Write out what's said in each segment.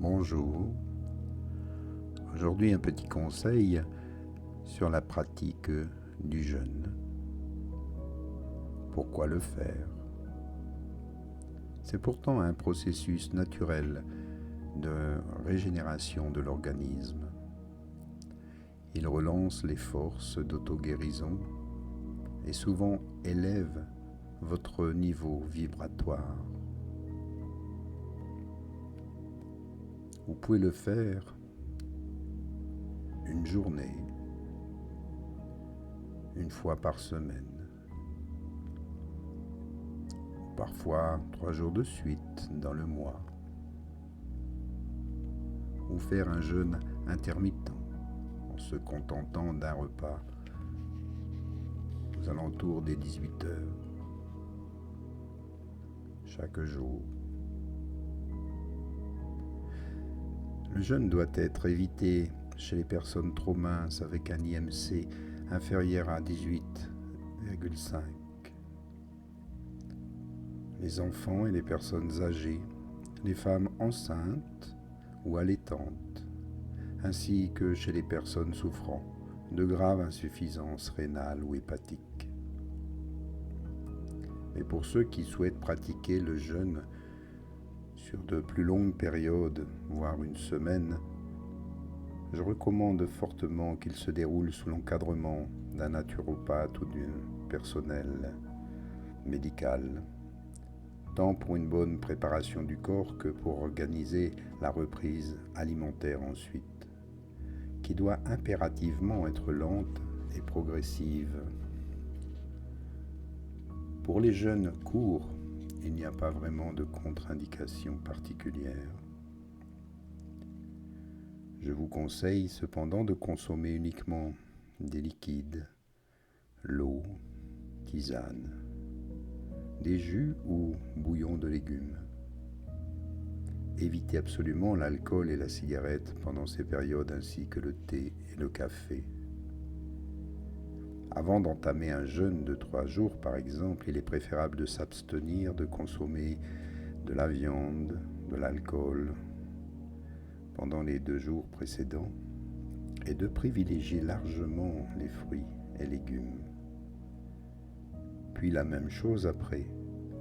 Bonjour. Aujourd'hui, un petit conseil sur la pratique du jeûne. Pourquoi le faire? C'est pourtant un processus naturel de régénération de l'organisme. Il relance les forces d'auto-guérison et souvent élève votre niveau vibratoire. Vous pouvez le faire une journée, une fois par semaine, parfois 3 jours de suite dans le mois, ou faire un jeûne intermittent en se contentant d'un repas aux alentours des 18 heures chaque jour. Le jeûne doit être évité chez les personnes trop minces avec un IMC inférieur à 18,5, les enfants et les personnes âgées, les femmes enceintes ou allaitantes, ainsi que chez les personnes souffrant de graves insuffisances rénales ou hépatiques. Mais pour ceux qui souhaitent pratiquer le jeûne sur de plus longues périodes, voire une semaine, je recommande fortement qu'il se déroule sous l'encadrement d'un naturopathe ou d'un personnel médical, tant pour une bonne préparation du corps que pour organiser la reprise alimentaire ensuite, qui doit impérativement être lente et progressive. Pour les jeûnes courts, il n'y a pas vraiment de contre-indication particulière. Je vous conseille cependant de consommer uniquement des liquides, l'eau, tisane, des jus ou bouillons de légumes. Évitez absolument l'alcool et la cigarette pendant ces périodes ainsi que le thé et le café. Avant d'entamer un jeûne de 3 jours par exemple, il est préférable de s'abstenir de consommer de la viande, de l'alcool pendant les 2 jours précédents et de privilégier largement les fruits et légumes. Puis la même chose après,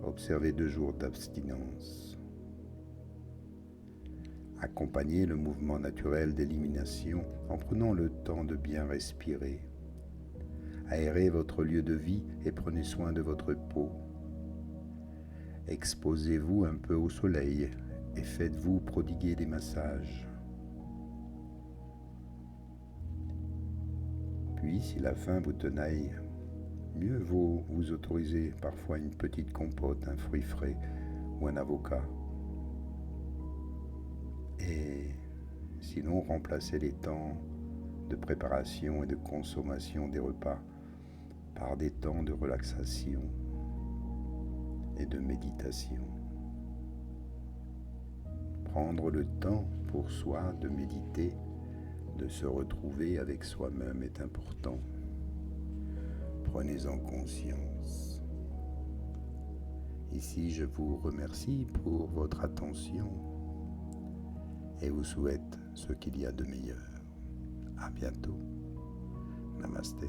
observez 2 jours d'abstinence. Accompagnez le mouvement naturel d'élimination en prenant le temps de bien respirer. Aérez votre lieu de vie et prenez soin de votre peau. Exposez-vous un peu au soleil et faites-vous prodiguer des massages. Puis, si la faim vous tenaille, mieux vaut vous autoriser parfois une petite compote, un fruit frais ou un avocat. Et sinon, remplacez les temps de préparation et de consommation des repas par des temps de relaxation et de méditation. Prendre le temps pour soi de méditer, de se retrouver avec soi-même est important. Prenez-en conscience. Ici, je vous remercie pour votre attention et vous souhaite ce qu'il y a de meilleur. À bientôt. Namasté.